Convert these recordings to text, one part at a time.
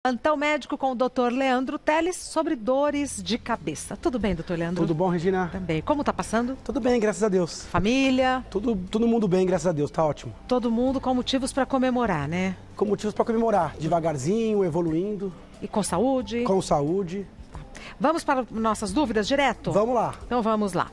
Plantão médico com o Dr. Leandro Teles sobre dores de cabeça. Tudo bem, doutor Leandro? Tudo bom, Regina? Também. Como tá passando? Tudo bem, graças a Deus. Família? Todo mundo bem, graças a Deus, tá ótimo. Todo mundo com motivos para comemorar, né? Com motivos para comemorar, devagarzinho, evoluindo. E com saúde? Com saúde. Vamos para nossas dúvidas direto? Vamos lá. Então vamos lá.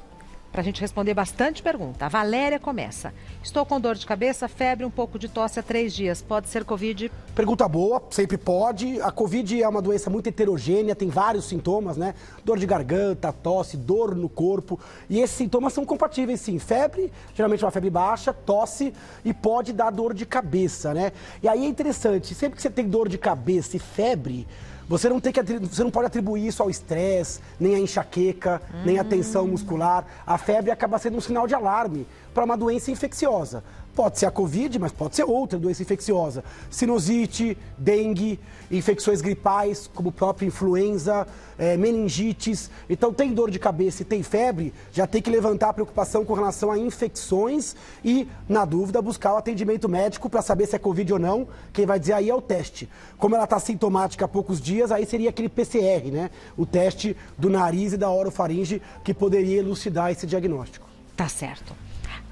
Para a gente responder bastante pergunta. A Valéria começa. Estou com dor de cabeça, febre, um pouco de tosse há 3 dias. Pode ser Covid? Pergunta boa, sempre pode. A Covid é uma doença muito heterogênea, tem vários sintomas, né? Dor de garganta, tosse, dor no corpo. E esses sintomas são compatíveis, sim. Febre, geralmente uma febre baixa, tosse e pode dar dor de cabeça, né? E aí é interessante, sempre que você tem dor de cabeça e febre, você não pode atribuir isso ao estresse, nem à enxaqueca, nem à tensão muscular. A febre acaba sendo um sinal de alarme para uma doença infecciosa. Pode ser a Covid, mas pode ser outra doença infecciosa. Sinusite, dengue, infecções gripais, como própria influenza, meningites. Então, tem dor de cabeça e tem febre, já tem que levantar a preocupação com relação a infecções e, na dúvida, buscar o atendimento médico para saber se é Covid ou não. Quem vai dizer aí é o teste. Como ela está sintomática há poucos dias, aí seria aquele PCR, né? O teste do nariz e da orofaringe que poderia elucidar esse diagnóstico. Tá certo.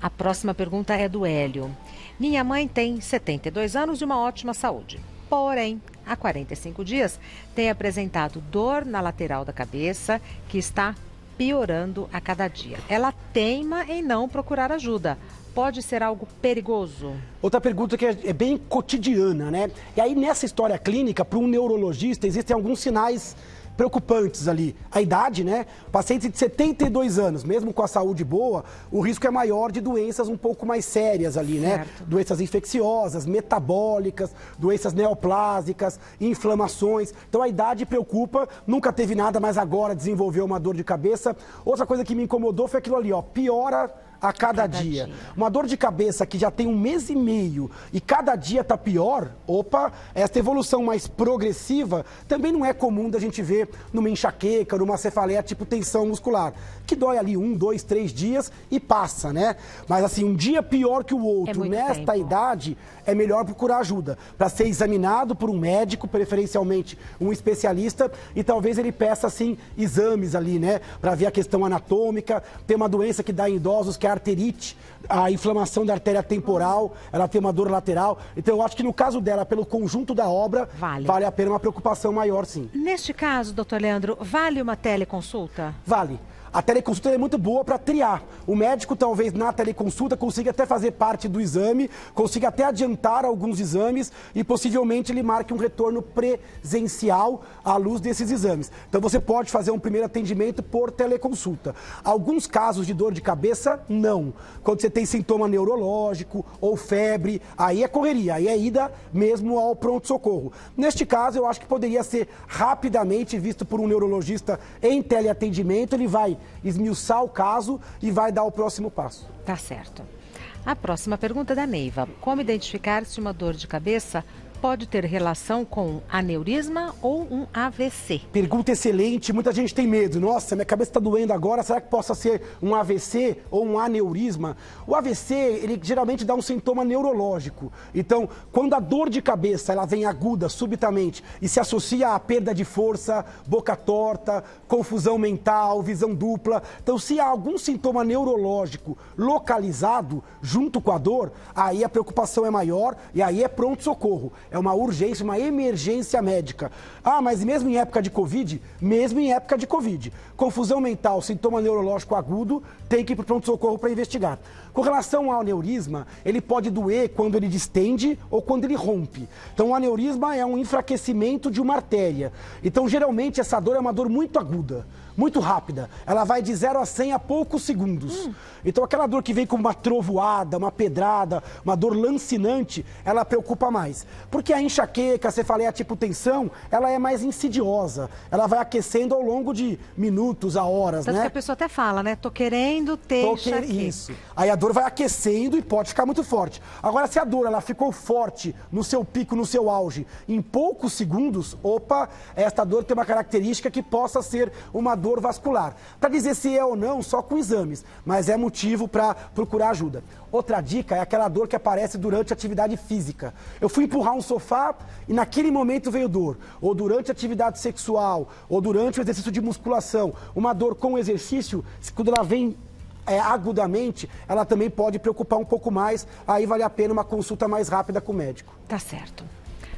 A próxima pergunta é do Hélio. Minha mãe tem 72 anos e uma ótima saúde. Porém, há 45 dias tem apresentado dor na lateral da cabeça que está piorando a cada dia. Ela teima em não procurar ajuda. Pode ser algo perigoso? Outra pergunta que é bem cotidiana, né? E aí, nessa história clínica, para um neurologista, existem alguns sinais preocupantes ali. A idade, né? Paciente de 72 anos, mesmo com a saúde boa, o risco é maior de doenças um pouco mais sérias ali, né? Doenças infecciosas, metabólicas, doenças neoplásicas, inflamações. Então a idade preocupa, nunca teve nada, mas agora desenvolveu uma dor de cabeça. Outra coisa que me incomodou foi aquilo ali, ó, piora a cada dia. Uma dor de cabeça que já tem 1 mês e meio e cada dia tá pior, opa, essa evolução mais progressiva também não é comum da gente ver numa enxaqueca, numa cefaleia tipo tensão muscular, que dói ali 1, 2, 3 dias e passa, né? Mas assim, um dia pior que o outro, nesta idade, é melhor procurar ajuda para ser examinado por um médico, preferencialmente um especialista, e talvez ele peça assim exames ali, né, para ver a questão anatômica. Tem uma doença que dá em idosos que é a arterite, a inflamação da artéria temporal, ela tem uma dor lateral. Então eu acho que no caso dela, pelo conjunto da obra, vale a pena uma preocupação maior, sim. Neste caso, doutor Leandro, vale uma teleconsulta? Vale. A teleconsulta é muito boa para triar. O médico, talvez, na teleconsulta, consiga até fazer parte do exame, consiga até adiantar alguns exames e, possivelmente, ele marque um retorno presencial à luz desses exames. Então, você pode fazer um primeiro atendimento por teleconsulta. Alguns casos de dor de cabeça, não. Quando você tem sintoma neurológico ou febre, aí é correria, aí é ida mesmo ao pronto-socorro. Neste caso, eu acho que poderia ser rapidamente visto por um neurologista em teleatendimento, ele vai esmiuçar o caso e vai dar o próximo passo. Tá certo. A próxima pergunta é da Neiva. Como identificar se uma dor de cabeça pode ter relação com aneurisma ou um AVC? Pergunta excelente, muita gente tem medo. Nossa, minha cabeça está doendo agora, será que possa ser um AVC ou um aneurisma? O AVC, ele geralmente dá um sintoma neurológico. Então, quando a dor de cabeça ela vem aguda, subitamente, e se associa à perda de força, boca torta, confusão mental, visão dupla. Então, se há algum sintoma neurológico localizado junto com a dor, aí a preocupação é maior e aí é pronto-socorro. É uma urgência, uma emergência médica. Ah, mas mesmo em época de Covid? Mesmo em época de Covid. Confusão mental, sintoma neurológico agudo, tem que ir para o pronto-socorro para investigar. Com relação ao aneurisma, ele pode doer quando ele distende ou quando ele rompe. Então, o aneurisma é um enfraquecimento de uma artéria. Então, geralmente, essa dor é uma dor muito aguda, muito rápida. Ela vai de 0 a 100 a poucos segundos. Então, aquela dor que vem como uma trovoada, uma pedrada, uma dor lancinante, ela preocupa mais. Porque a enxaqueca, a cefaleia tipo tensão, ela é mais insidiosa. Ela vai aquecendo ao longo de minutos a horas, Tanto né? que a pessoa até fala, né? Tô querendo ter enxaqueca. Isso. Aí a dor dor vai aquecendo e pode ficar muito forte. Agora, se a dor ela ficou forte no seu pico, no seu auge, em poucos segundos, opa, esta dor tem uma característica que possa ser uma dor vascular. Para dizer se é ou não, só com exames, mas é motivo para procurar ajuda. Outra dica é aquela dor que aparece durante a atividade física. Eu fui empurrar um sofá e naquele momento veio dor. Ou durante a atividade sexual, ou durante o exercício de musculação. Uma dor com exercício, quando ela vem agudamente, ela também pode preocupar um pouco mais. Aí vale a pena uma consulta mais rápida com o médico. Tá certo.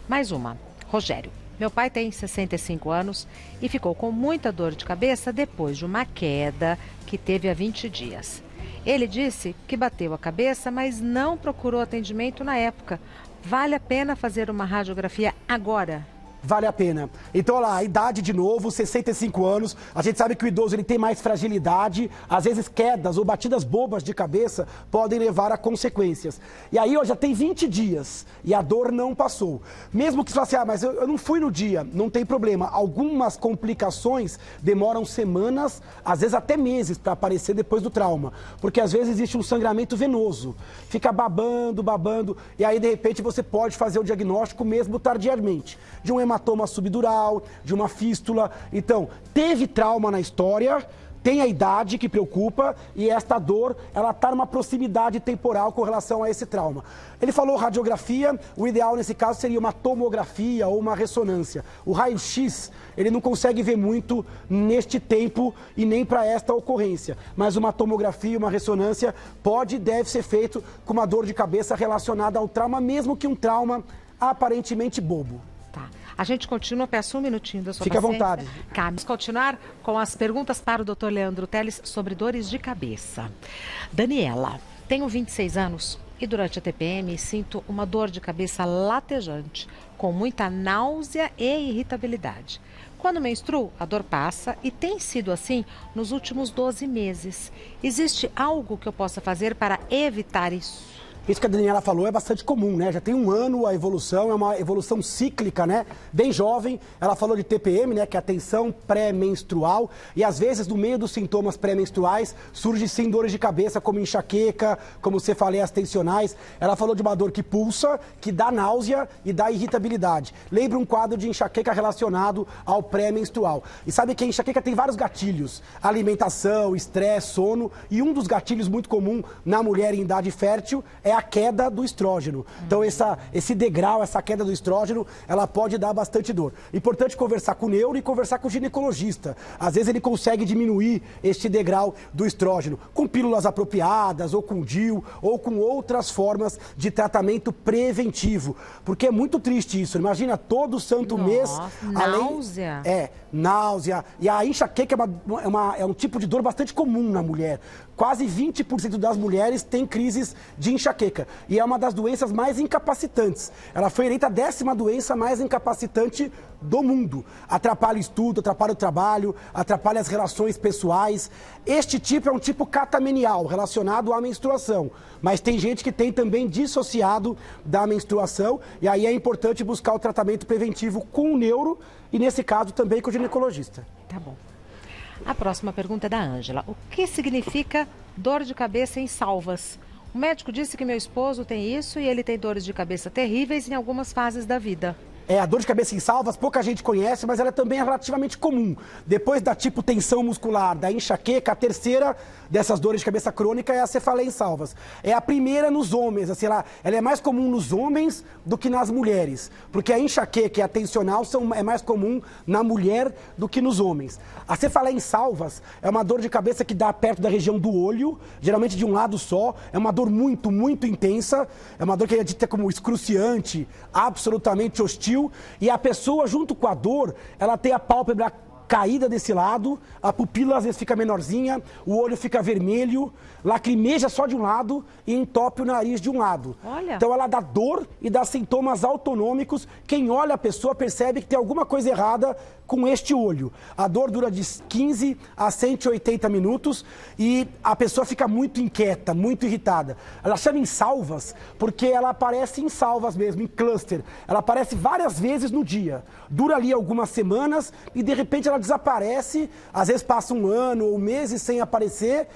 Mais uma. Rogério. Meu pai tem 65 anos e ficou com muita dor de cabeça depois de uma queda que teve há 20 dias. Ele disse que bateu a cabeça, mas não procurou atendimento na época. Vale a pena fazer uma radiografia agora? Vale a pena. Então, olha lá, a idade de novo, 65 anos. A gente sabe que o idoso ele tem mais fragilidade. Às vezes, quedas ou batidas bobas de cabeça podem levar a consequências. E aí, ó, já tem 20 dias e a dor não passou. Mesmo que você fale assim, mas eu não fui no dia, não tem problema. Algumas complicações demoram semanas, às vezes até meses, para aparecer depois do trauma. Porque às vezes existe um sangramento venoso. Fica babando, babando. E aí, de repente, você pode fazer o diagnóstico mesmo tardiamente. De um hematoma subdural, de uma fístula. Então, teve trauma na história, tem a idade que preocupa e esta dor, ela está numa proximidade temporal com relação a esse trauma. Ele falou radiografia, o ideal nesse caso seria uma tomografia ou uma ressonância. O raio-x, ele não consegue ver muito neste tempo e nem para esta ocorrência. Mas uma tomografia, uma ressonância pode e deve ser feito com uma dor de cabeça relacionada ao trauma, mesmo que um trauma aparentemente bobo. Tá. A gente continua, peço um minutinho da sua Fique paciência. à vontade. Vamos continuar com as perguntas para o Dr. Leandro Teles sobre dores de cabeça. Daniela, tenho 26 anos e durante a TPM sinto uma dor de cabeça latejante, com muita náusea e irritabilidade. Quando menstruo, a dor passa e tem sido assim nos últimos 12 meses. Existe algo que eu possa fazer para evitar isso? Isso que a Daniela falou é bastante comum, né? Já tem um ano a evolução, é uma evolução cíclica, né? Bem jovem, ela falou de TPM, né? Que é a tensão pré-menstrual. E às vezes, no meio dos sintomas pré-menstruais, surge sim dores de cabeça, como enxaqueca, como cefaleias tensionais. Ela falou de uma dor que pulsa, que dá náusea e dá irritabilidade. Lembra um quadro de enxaqueca relacionado ao pré-menstrual. E sabe que a enxaqueca tem vários gatilhos. Alimentação, estresse, sono. E um dos gatilhos muito comum na mulher em idade fértil é a queda do estrógeno. Então, esse degrau, essa queda do estrógeno, ela pode dar bastante dor. Importante conversar com o neuro e conversar com o ginecologista. Às vezes ele consegue diminuir este degrau do estrógeno com pílulas apropriadas, ou com DIU, ou com outras formas de tratamento preventivo. Porque é muito triste isso. Imagina todo santo mês... Náusea? Náusea. E a enxaqueca é um tipo de dor bastante comum na mulher. Quase 20% das mulheres têm crises de enxaqueca. E é uma das doenças mais incapacitantes. Ela foi eleita a 10ª doença mais incapacitante do mundo. Atrapalha o estudo, atrapalha o trabalho, atrapalha as relações pessoais. Este tipo é um tipo catamenial, relacionado à menstruação. Mas tem gente que tem também dissociado da menstruação. E aí é importante buscar o tratamento preventivo com o neuro e, nesse caso, também com o ginecologista. Tá bom. A próxima pergunta é da Ângela. O que significa dor de cabeça em salvas? O médico disse que meu esposo tem isso e ele tem dores de cabeça terríveis em algumas fases da vida. A dor de cabeça em salvas, pouca gente conhece, mas ela também é relativamente comum. Depois da tipo tensão muscular, da enxaqueca, a terceira dessas dores de cabeça crônica é a cefaleia em salvas. É a primeira nos homens, assim, ela é mais comum nos homens do que nas mulheres. Porque a enxaqueca e a tensional é mais comum na mulher do que nos homens. A cefaleia em salvas é uma dor de cabeça que dá perto da região do olho, geralmente de um lado só. É uma dor muito, muito intensa. É uma dor que é dita como excruciante, absolutamente hostil. E a pessoa, junto com a dor, ela tem a pálpebra caída desse lado, a pupila às vezes fica menorzinha, o olho fica vermelho, lacrimeja só de um lado e entope o nariz de um lado. Olha. Então ela dá dor e dá sintomas autonômicos. Quem olha a pessoa percebe que tem alguma coisa errada com este olho. A dor dura de 15 a 180 minutos e a pessoa fica muito inquieta, muito irritada. Ela chama em salvas porque ela aparece em salvas mesmo, em cluster. Ela aparece várias vezes no dia. Dura ali algumas semanas e de repente ela ela desaparece, às vezes passa um ano ou meses sem aparecer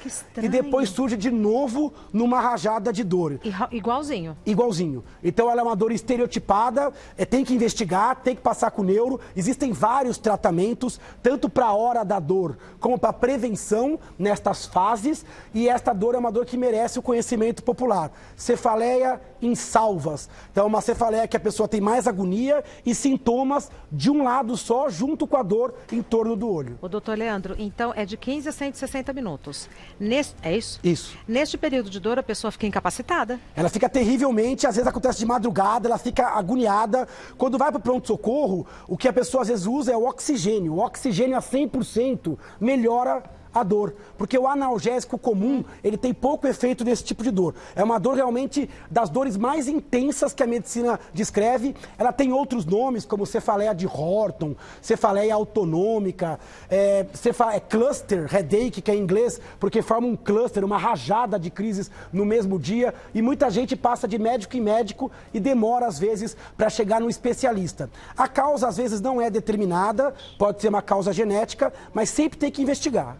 e depois surge de novo numa rajada de dor. Igualzinho. Igualzinho. Então ela é uma dor estereotipada, tem que investigar, tem que passar com o neuro. Existem vários tratamentos, tanto para a hora da dor como para prevenção nestas fases, e esta dor é uma dor que merece o conhecimento popular. Cefaleia insalvas. Então é uma cefaleia que a pessoa tem mais agonia e sintomas de um lado só, junto com a dor em torno do olho. O doutor Leandro, então é de 15 a 160 minutos. É isso? Isso. Neste período de dor, a pessoa fica incapacitada? Ela fica terrivelmente, às vezes acontece de madrugada, ela fica agoniada. Quando vai para o pronto-socorro, o que a pessoa às vezes usa é o oxigênio. O oxigênio a 100% melhora a dor, porque o analgésico comum, ele tem pouco efeito nesse tipo de dor. É uma dor realmente das dores mais intensas que a medicina descreve. Ela tem outros nomes, como cefaleia de Horton, cefaleia autonômica, cluster headache, que é em inglês, porque forma um cluster, uma rajada de crises no mesmo dia, e muita gente passa de médico em médico e demora, às vezes, para chegar no especialista. A causa, às vezes, não é determinada, pode ser uma causa genética, mas sempre tem que investigar.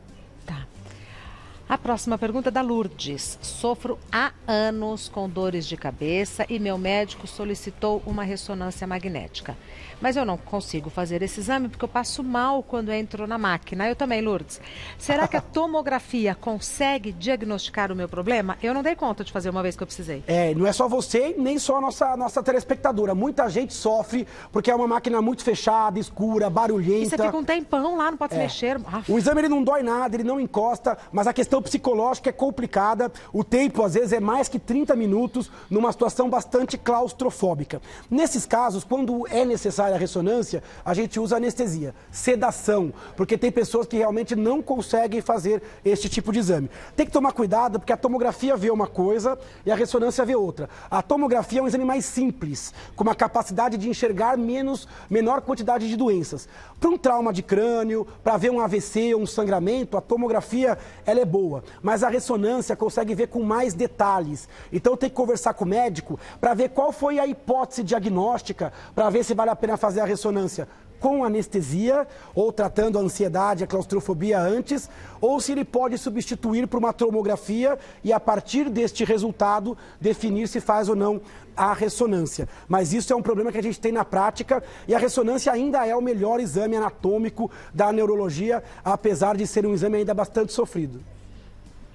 A próxima pergunta é da Lourdes. Sofro há anos com dores de cabeça e meu médico solicitou uma ressonância magnética. Mas eu não consigo fazer esse exame porque eu passo mal quando entro na máquina. Eu também, Lourdes. Será que a tomografia consegue diagnosticar o meu problema? Eu não dei conta de fazer uma vez que eu precisei. Não é só você, nem só a nossa telespectadora. Muita gente sofre porque é uma máquina muito fechada, escura, barulhenta. E você fica um tempão lá, não pode se mexer. O exame ele não dói nada, ele não encosta, mas a questão psicológica é complicada. O tempo, às vezes, é mais que 30 minutos numa situação bastante claustrofóbica. Nesses casos, quando é necessária a ressonância, a gente usa anestesia, sedação, porque tem pessoas que realmente não conseguem fazer este tipo de exame. Tem que tomar cuidado, porque a tomografia vê uma coisa e a ressonância vê outra. A tomografia é um exame mais simples, com uma capacidade de enxergar menor quantidade de doenças. Para um trauma de crânio, para ver um AVC, um sangramento, a tomografia ela é boa, mas a ressonância consegue ver com mais detalhes. Então tem que conversar com o médico para ver qual foi a hipótese diagnóstica, para ver se vale a pena fazer a ressonância com anestesia, ou tratando a ansiedade, a claustrofobia antes, ou se ele pode substituir por uma tomografia e, a partir deste resultado, definir se faz ou não a ressonância. Mas isso é um problema que a gente tem na prática, e a ressonância ainda é o melhor exame anatômico da neurologia, apesar de ser um exame ainda bastante sofrido.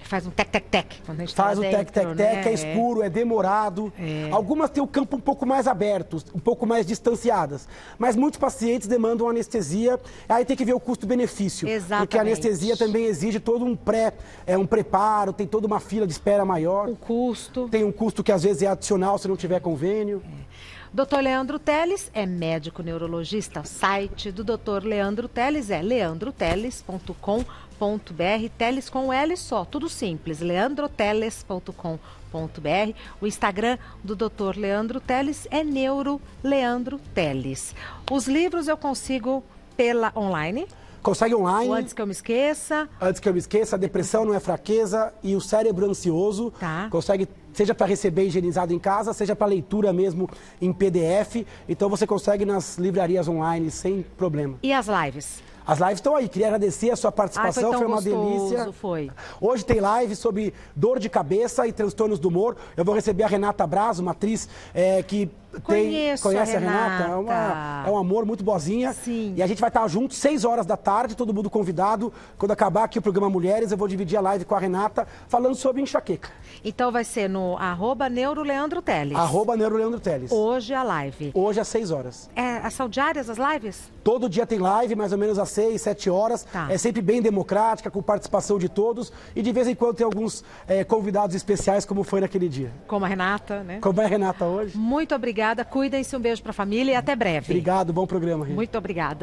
Faz um tec-tec-tec. Faz o tec-tec-tec, né? É escuro, é demorado. Algumas têm o campo um pouco mais aberto, um pouco mais distanciadas. Mas muitos pacientes demandam anestesia, aí tem que ver o custo-benefício. Exatamente. Porque a anestesia também exige todo um preparo, tem toda uma fila de espera maior. Um custo. Tem um custo que às vezes é adicional se não tiver convênio. Dr. Leandro Teles é médico neurologista. O site do Dr. Leandro Teles é leandroteles.com.br. Teles com L só, tudo simples, leandroteles.com.br. O Instagram do Dr. Leandro Teles é Neuroleandro Teles. Os livros eu consigo pela online. Consegue online. Antes que eu me esqueça. Antes que eu me esqueça, a depressão não é fraqueza e o cérebro ansioso. Tá. Consegue, seja para receber higienizado em casa, seja para leitura mesmo em PDF. Então você consegue nas livrarias online sem problema. E as lives? As lives estão aí. Queria agradecer a sua participação, foi uma delícia. Foi. Hoje tem live sobre dor de cabeça e transtornos do humor. Eu vou receber a Renata Braz, uma atriz que conhece a Renata? É um amor, muito boazinha. Sim. E a gente vai estar juntos 6 horas da tarde, todo mundo convidado. Quando acabar aqui o programa Mulheres, eu vou dividir a live com a Renata, falando sobre enxaqueca. Então vai ser no @NeuroLeandroTeles. @NeuroLeandroTeles. Hoje a live. Hoje às 6 horas. São diárias as lives? Todo dia tem live, mais ou menos às 6, 7 horas. Tá. É sempre bem democrática, com participação de todos. E de vez em quando tem alguns convidados especiais, como foi naquele dia. Como a Renata, né? Como é a Renata hoje. Muito obrigada. Cuidem-se, um beijo para a família e até breve. Obrigado, bom programa, Rê. Muito obrigada.